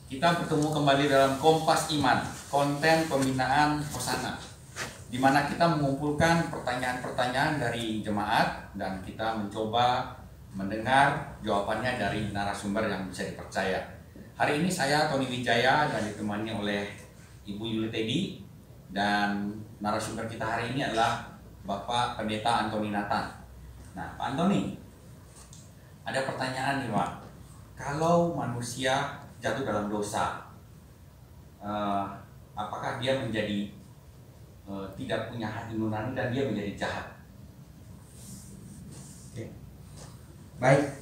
Kita bertemu kembali dalam Kompas Iman, konten pembinaan Hosana, di mana kita mengumpulkan pertanyaan-pertanyaan dari jemaat dan kita mencoba mendengar jawabannya dari narasumber yang bisa dipercaya. Hari ini saya Tony Wijaya dan ditemani oleh Ibu Yuli Teddy, dan narasumber kita hari ini adalah Bapak Pendeta Antoni Nathan. Nah, Pak Antoni, ada pertanyaan nih Pak. Kalau manusia jatuh dalam dosa, apakah dia menjadi tidak punya hati nurani dan dia menjadi jahat? Oke. Baik,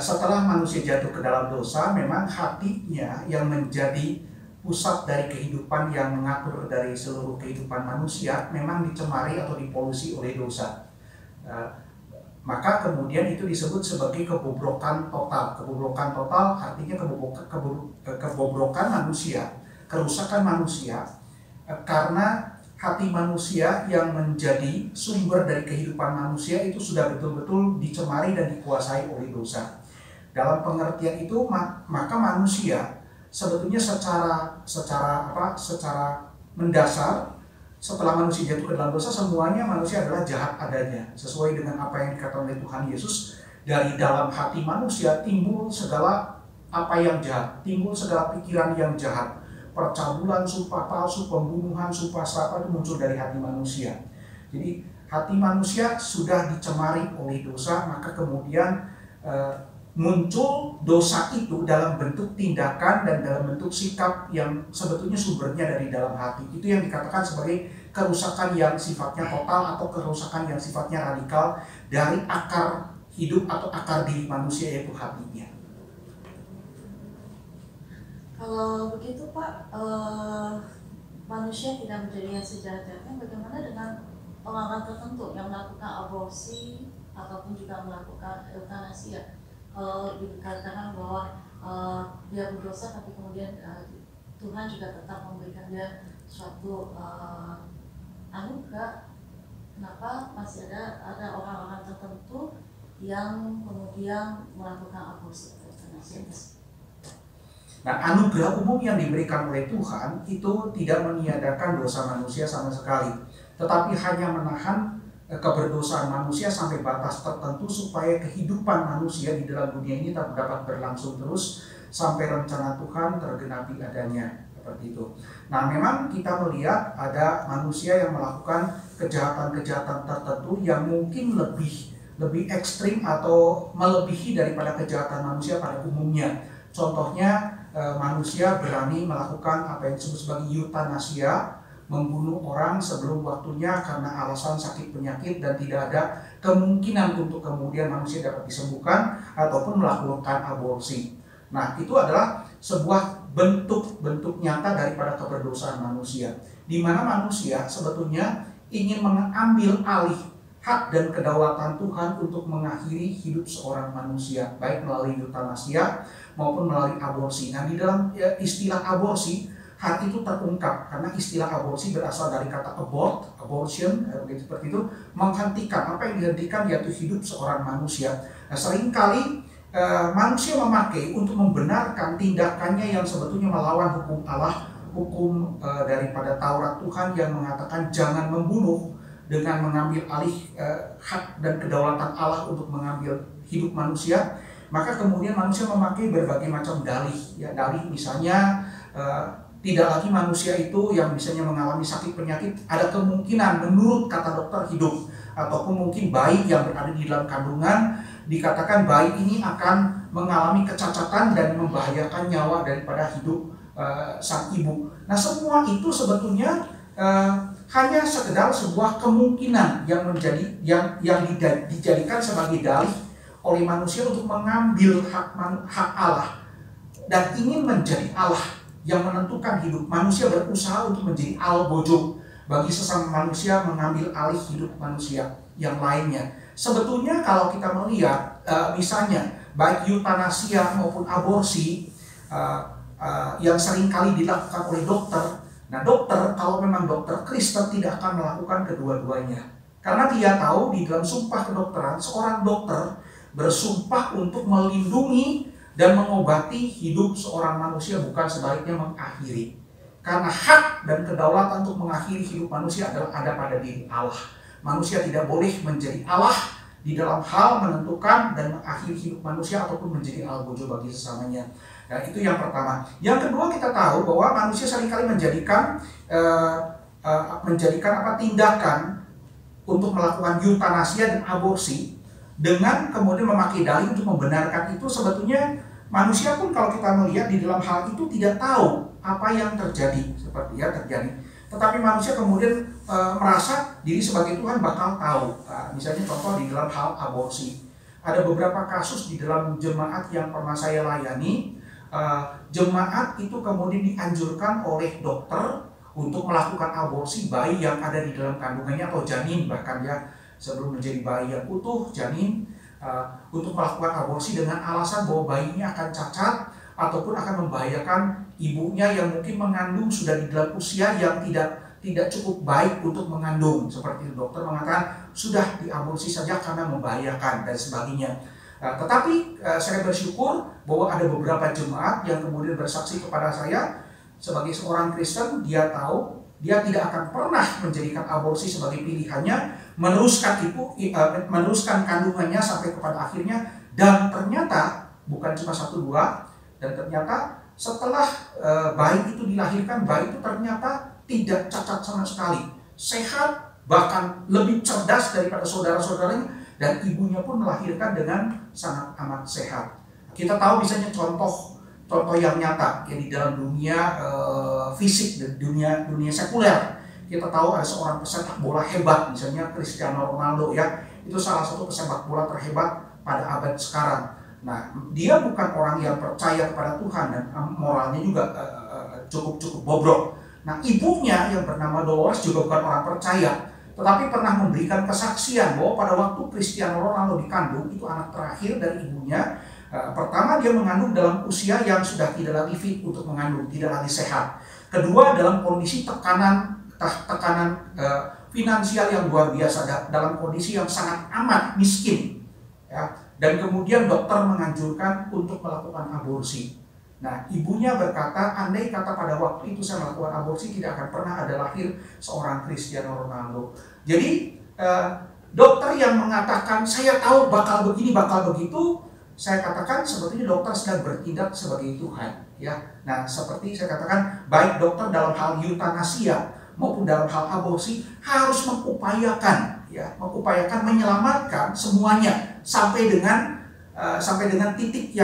setelah manusia jatuh ke dalam dosa, memang hatinya yang menjadi pusat dari kehidupan yang mengatur dari seluruh kehidupan manusia memang dicemari atau dipolusi oleh dosa. Maka kemudian itu disebut sebagai kebobrokan total. Kebobrokan total artinya kebobrokan manusia, kerusakan manusia, karena hati manusia yang menjadi sumber dari kehidupan manusia itu sudah betul-betul dicemari dan dikuasai oleh dosa. Dalam pengertian itu maka manusia sebetulnya secara mendasar, setelah manusia jatuh ke dalam dosa, semuanya manusia adalah jahat adanya. Sesuai dengan apa yang dikatakan oleh Tuhan Yesus, dari dalam hati manusia timbul segala apa yang jahat, timbul segala pikiran yang jahat. Percabulan, sumpah palsu, pembunuhan, sumpah serapah itu muncul dari hati manusia. Jadi hati manusia sudah dicemari oleh dosa, maka kemudian muncul dosa itu dalam bentuk tindakan dan dalam bentuk sikap yang sebetulnya sumbernya dari dalam hati. Itu yang dikatakan sebagai kerusakan yang sifatnya total atau kerusakan yang sifatnya radikal dari akar hidup atau akar diri manusia, yaitu hatinya. Kalau begitu Pak, manusia tidak menjadi yang sejahatnya, bagaimana dengan orang-orang tertentu yang melakukan aborsi ataupun juga melakukan eutanasia? Kalau dikatakan bahwa dia berdosa, tapi kemudian Tuhan juga tetap memberikan dia suatu anugerah, kenapa masih ada orang-orang tertentu yang kemudian melakukan aborsi atau euthanasia? Nah, anugerah umum yang diberikan oleh Tuhan itu tidak meniadakan dosa manusia sama sekali, tetapi hanya menahan keberdosaan manusia sampai batas tertentu supaya kehidupan manusia di dalam dunia ini dapat berlangsung terus sampai rencana Tuhan tergenapi adanya, seperti itu. Nah, memang kita melihat ada manusia yang melakukan kejahatan-kejahatan tertentu yang mungkin lebih ekstrim atau melebihi daripada kejahatan manusia pada umumnya. Contohnya, manusia berani melakukan apa yang disebut sebagai eutanasia, membunuh orang sebelum waktunya karena alasan sakit penyakit dan tidak ada kemungkinan untuk kemudian manusia dapat disembuhkan, ataupun melakukan aborsi. Nah, itu adalah sebuah bentuk nyata daripada keberdosaan manusia, di mana manusia sebetulnya ingin mengambil alih hak dan kedaulatan Tuhan untuk mengakhiri hidup seorang manusia, baik melalui eutanasia maupun melalui aborsi. Nah, di dalam istilah aborsi, hati itu terungkap, karena istilah aborsi berasal dari kata abortion, seperti itu, menghentikan. Apa yang dihentikan yaitu hidup seorang manusia. Nah, seringkali manusia memakai untuk membenarkan tindakannya yang sebetulnya melawan hukum Allah, hukum daripada Taurat Tuhan yang mengatakan jangan membunuh, dengan mengambil alih hak dan kedaulatan Allah untuk mengambil hidup manusia. Maka kemudian manusia memakai berbagai macam dalih, ya, dalih misalnya tidak lagi manusia itu yang misalnya mengalami sakit penyakit ada kemungkinan menurut kata dokter hidup, ataupun mungkin bayi yang berada di dalam kandungan dikatakan bayi ini akan mengalami kecacatan dan membahayakan nyawa daripada hidup sang ibu. Nah, semua itu sebetulnya hanya sekedar sebuah kemungkinan yang dijadikan sebagai dalih oleh manusia untuk mengambil hak Allah dan ingin menjadi Allah yang menentukan hidup. Manusia berusaha untuk menjadi al-bojo bagi sesama manusia, mengambil alih hidup manusia yang lainnya. Sebetulnya kalau kita melihat misalnya baik eutanasia maupun aborsi yang seringkali dilakukan oleh dokter. Nah, dokter, kalau memang dokter Kristen, tidak akan melakukan kedua-duanya. Karena dia tahu di dalam sumpah kedokteran, seorang dokter bersumpah untuk melindungi dan mengobati hidup seorang manusia, bukan sebaliknya mengakhiri. Karena hak dan kedaulatan untuk mengakhiri hidup manusia adalah ada pada diri Allah. Manusia tidak boleh menjadi Allah di dalam hal menentukan dan mengakhiri hidup manusia ataupun menjadi algojo bagi sesamanya. Nah, itu yang pertama. Yang kedua, kita tahu bahwa manusia seringkali menjadikan tindakan untuk melakukan eutanasia dan aborsi dengan kemudian memakai dalih untuk membenarkan itu. Sebetulnya manusia pun kalau kita melihat di dalam hal itu tidak tahu apa yang terjadi, seperti ya terjadi. Tetapi manusia kemudian merasa diri sebagai Tuhan bakal tahu. Misalnya contoh di dalam hal aborsi. Ada beberapa kasus di dalam jemaat yang pernah saya layani. Jemaat itu kemudian dianjurkan oleh dokter untuk melakukan aborsi bayi yang ada di dalam kandungannya atau janin, bahkan ya sebelum menjadi bayi yang utuh, janin, untuk melakukan aborsi dengan alasan bahwa bayinya akan cacat ataupun akan membahayakan ibunya yang mungkin mengandung sudah di dalam usia yang tidak cukup baik untuk mengandung. Seperti itu, dokter mengatakan sudah diaborsi saja karena membahayakan dan sebagainya. Tetapi saya bersyukur bahwa ada beberapa jemaat yang kemudian bersaksi kepada saya sebagai seorang Kristen. Dia tahu dia tidak akan pernah menjadikan aborsi sebagai pilihannya, meneruskan kandungannya sampai kepada akhirnya, dan ternyata bukan cuma 1-2, dan ternyata setelah bayi itu dilahirkan, bayi itu ternyata tidak cacat sama sekali, sehat, bahkan lebih cerdas daripada saudara-saudaranya, dan ibunya pun melahirkan dengan sangat amat sehat. Kita tahu misalnya contoh yang nyata ya di dalam dunia fisik dan dunia sekuler. Kita tahu ada seorang pesepak bola hebat, misalnya Cristiano Ronaldo ya, itu salah satu pesepak bola terhebat pada abad sekarang. Nah, dia bukan orang yang percaya kepada Tuhan dan moralnya juga cukup bobrok. Nah, ibunya yang bernama Dolores juga bukan orang percaya, tetapi pernah memberikan kesaksian bahwa pada waktu Cristiano Ronaldo dikandung, itu anak terakhir dari ibunya. Pertama, dia mengandung dalam usia yang sudah tidak lagi fit untuk mengandung, tidak lagi sehat. Kedua, dalam kondisi tekanan finansial yang luar biasa, dalam kondisi yang sangat amat miskin. Ya. Dan kemudian dokter menganjurkan untuk melakukan aborsi. Nah, ibunya berkata, andai kata pada waktu itu saya melakukan aborsi, tidak akan pernah ada lahir seorang Cristiano Ronaldo. Jadi, dokter yang mengatakan, saya tahu bakal begini, bakal begitu, saya katakan sebetulnya dokter sedang bertindak sebagai Tuhan. Ya. Nah, seperti saya katakan, baik dokter dalam hal eutanasia maupun dalam hal aborsi harus mengupayakan menyelamatkan semuanya sampai dengan titik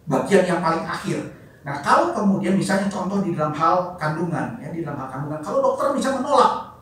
bagian yang paling akhir. Nah, kalau kemudian misalnya contoh di dalam hal kandungan, kalau dokter bisa menolak,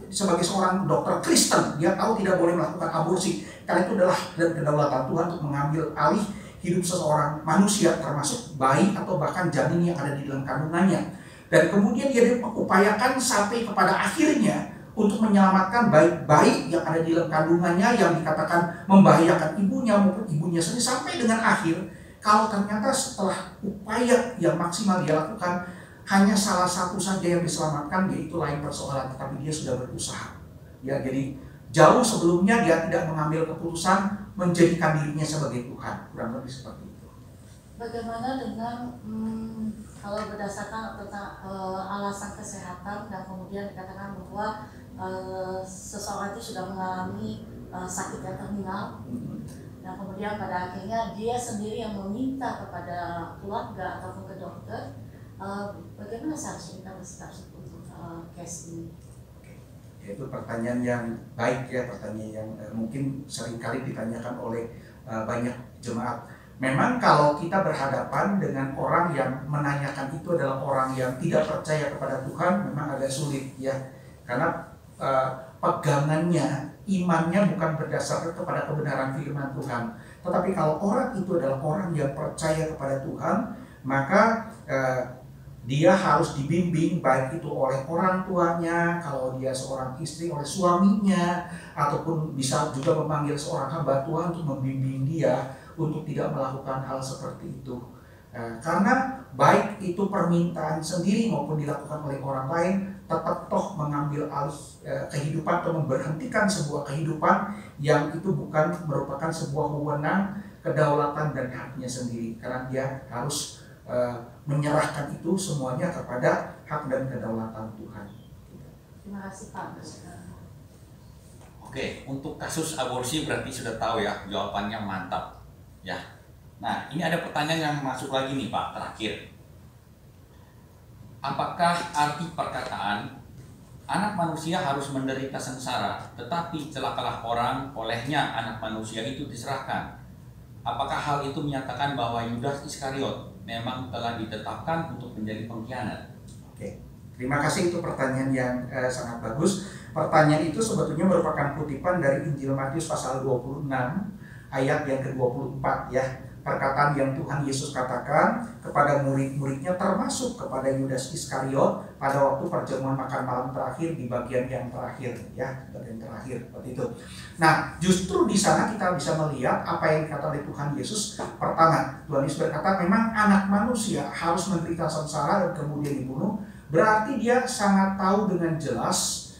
sebagai seorang dokter Kristen, dia tahu tidak boleh melakukan aborsi, karena itu adalah kedaulatan Tuhan untuk mengambil alih hidup seseorang manusia, termasuk bayi atau bahkan janin yang ada di dalam kandungannya. Dan kemudian dia mengupayakan sampai kepada akhirnya untuk menyelamatkan bayi yang ada di dalam kandungannya yang dikatakan membahayakan ibunya maupun ibunya sendiri, sampai dengan akhir. Kalau ternyata setelah upaya yang maksimal dia lakukan hanya salah satu saja yang diselamatkan, yaitu lain persoalan, tetapi dia sudah berusaha. Ya, jadi jauh sebelumnya dia tidak mengambil keputusan menjadikan dirinya sebagai Tuhan, kurang lebih seperti itu. Bagaimana dengan kalau berdasarkan alasan kesehatan dan kemudian dikatakan bahwa seseorang itu sudah mengalami sakit yang terminal, dan kemudian pada akhirnya dia sendiri yang meminta kepada keluarga ataupun ke dokter, bagaimana seharusnya kita bersikap untuk case ini? Itu pertanyaan yang baik ya, pertanyaan yang mungkin seringkali ditanyakan oleh banyak jemaat. Memang kalau kita berhadapan dengan orang yang menanyakan itu adalah orang yang tidak percaya kepada Tuhan, memang agak sulit ya, karena pegangannya, imannya bukan berdasarkan kepada kebenaran firman Tuhan. Tetapi kalau orang itu adalah orang yang percaya kepada Tuhan, maka dia harus dibimbing, baik itu oleh orang tuanya, kalau dia seorang istri oleh suaminya, ataupun bisa juga memanggil seorang hamba Tuhan untuk membimbing dia untuk tidak melakukan hal seperti itu. Karena baik itu permintaan sendiri maupun dilakukan oleh orang lain, tetap toh mengambil alih kehidupan atau memberhentikan sebuah kehidupan yang itu bukan merupakan sebuah wewenang kedaulatan dan haknya sendiri, karena dia harus menyerahkan itu semuanya kepada hak dan kedaulatan Tuhan. Terima kasih Pak. Oke, untuk kasus aborsi berarti sudah tahu ya, jawabannya mantap ya. Nah, ini ada pertanyaan yang masuk lagi nih Pak, terakhir. Apakah arti perkataan anak manusia harus menderita sengsara, tetapi celakalah orang olehnya anak manusia itu diserahkan? Apakah hal itu menyatakan bahwa Yudas Iskariot memang telah ditetapkan untuk menjadi pengkhianat? Oke, terima kasih, itu pertanyaan yang sangat bagus. Pertanyaan itu sebetulnya merupakan kutipan dari Injil Matius pasal 26 ayat yang ke-24 ya. Perkataan yang Tuhan Yesus katakan kepada murid-muridnya, termasuk kepada Yudas Iskariot pada waktu perjamuan makan malam terakhir di bagian yang terakhir ya, bagian terakhir seperti itu. Nah, justru di sana kita bisa melihat apa yang dikatakan oleh Tuhan Yesus. Pertama, Tuhan Yesus berkata memang anak manusia harus menderita sengsara dan kemudian dibunuh. Berarti dia sangat tahu dengan jelas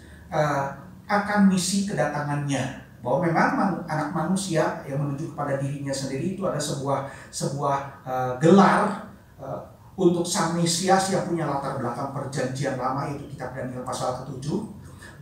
akan misi kedatangannya, bahwa memang anak manusia yang menuju kepada dirinya sendiri itu ada sebuah gelar untuk sang Mesias yang punya latar belakang perjanjian lama, yaitu kitab Daniel pasal ke-7,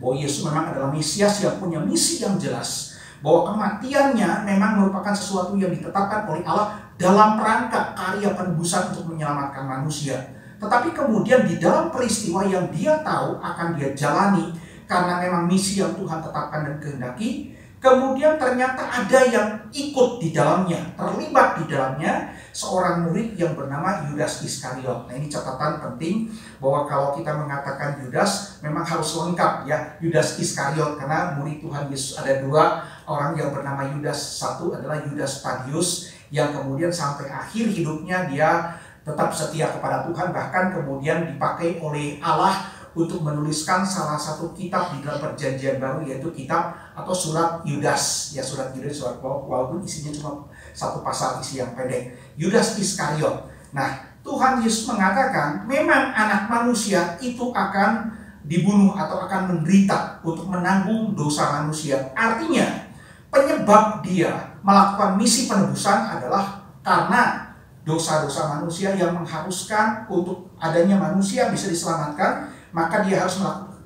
bahwa Yesus memang adalah Mesias yang punya misi yang jelas, bahwa kematiannya memang merupakan sesuatu yang ditetapkan oleh Allah dalam rangka karya penebusan untuk menyelamatkan manusia. Tetapi kemudian di dalam peristiwa yang dia tahu akan dia jalani karena memang misi yang Tuhan tetapkan dan kehendaki, kemudian ternyata ada yang ikut di dalamnya, terlibat di dalamnya, seorang murid yang bernama Yudas Iskariot. Nah, ini catatan penting bahwa kalau kita mengatakan Yudas, memang harus lengkap ya, Yudas Iskariot, karena murid Tuhan Yesus ada dua orang yang bernama Yudas. Satu adalah Yudas Tadius yang kemudian sampai akhir hidupnya dia tetap setia kepada Tuhan, bahkan kemudian dipakai oleh Allah untuk menuliskan salah satu kitab di dalam perjanjian baru, yaitu kitab atau surat Yudas ya, surat Yudas, surat walaupun isinya cuma satu pasal isi yang pendek, Yudas Iskariot. Nah, Tuhan Yesus mengatakan memang anak manusia itu akan dibunuh atau akan menderita untuk menanggung dosa manusia. Artinya penyebab dia melakukan misi penebusan adalah karena dosa-dosa manusia yang mengharuskan untuk adanya manusia bisa diselamatkan, maka dia harus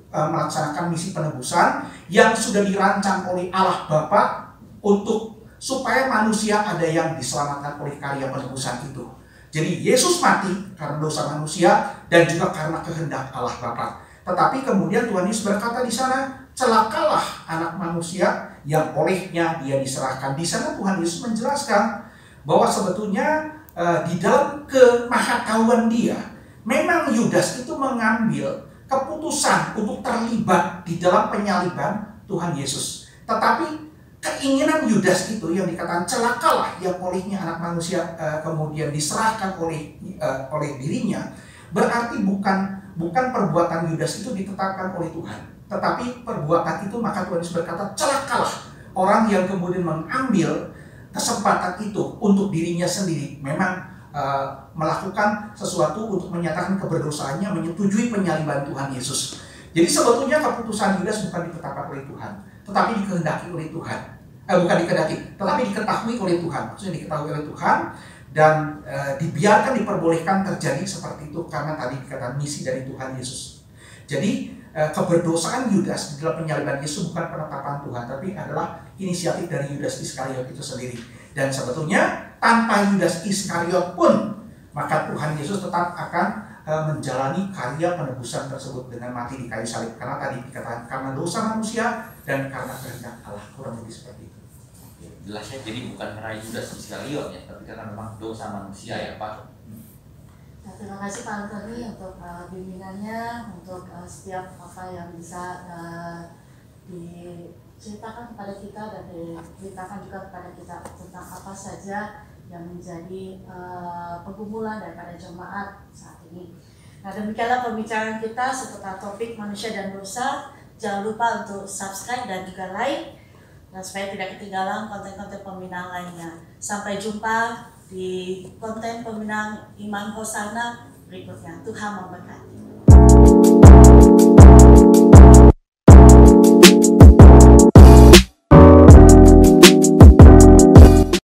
melaksanakan misi penebusan yang sudah dirancang oleh Allah Bapa untuk supaya manusia ada yang diselamatkan oleh karya penebusan itu. Jadi Yesus mati karena dosa manusia dan juga karena kehendak Allah Bapa. Tetapi kemudian Tuhan Yesus berkata di sana, celakalah anak manusia yang olehnya dia diserahkan. Di sana Tuhan Yesus menjelaskan bahwa sebetulnya di dalam kemahatauan dia, memang Yudas itu mengambil keputusan untuk terlibat di dalam penyaliban Tuhan Yesus. Tetapi keinginan Yudas itu yang dikatakan celakalah yang olehnya anak manusia kemudian diserahkan oleh dirinya, berarti bukan perbuatan Yudas itu ditetapkan oleh Tuhan, tetapi perbuatan itu, maka Tuhan Yesus berkata celakalah orang yang kemudian mengambil kesempatan itu untuk dirinya sendiri, memang melakukan sesuatu untuk menyatakan keberdosaannya, menyetujui penyaliban Tuhan Yesus. Jadi sebetulnya keputusan Yudas bukan ditetapkan oleh Tuhan, tetapi dikehendaki oleh Tuhan. Bukan dikehendaki, tetapi diketahui oleh Tuhan. Maksudnya diketahui oleh Tuhan dan dibiarkan, diperbolehkan terjadi seperti itu karena tadi dikatakan misi dari Tuhan Yesus. Jadi keberdosaan Yudas di dalam penyaliban Yesus bukan penetapan Tuhan, tapi adalah inisiatif dari Yudas Iskariot itu sendiri. Dan sebetulnya tanpa Yudas Iskariot pun, maka Tuhan Yesus tetap akan menjalani karya penebusan tersebut dengan mati di kayu salib. Karena tadi dikatakan karena dosa manusia dan karena kehendak Allah, kurang lebih seperti itu. Jelas ya, jadi bukan karena Yudas Iskariot ya, tapi karena memang dosa manusia ya Pak. Nah, terima kasih Pak Antoni untuk bimbingannya, untuk setiap apa yang bisa diceritakan kepada kita dan diceritakan juga kepada kita tentang apa saja yang menjadi pergumulan daripada jemaat saat ini. Nah, demikianlah pembicaraan kita seputar topik manusia dan dosa. Jangan lupa untuk subscribe dan juga like, dan supaya tidak ketinggalan konten-konten pembinaan lainnya. Sampai jumpa di konten pembinaan Iman Hosana berikutnya. Tuhan memberkati.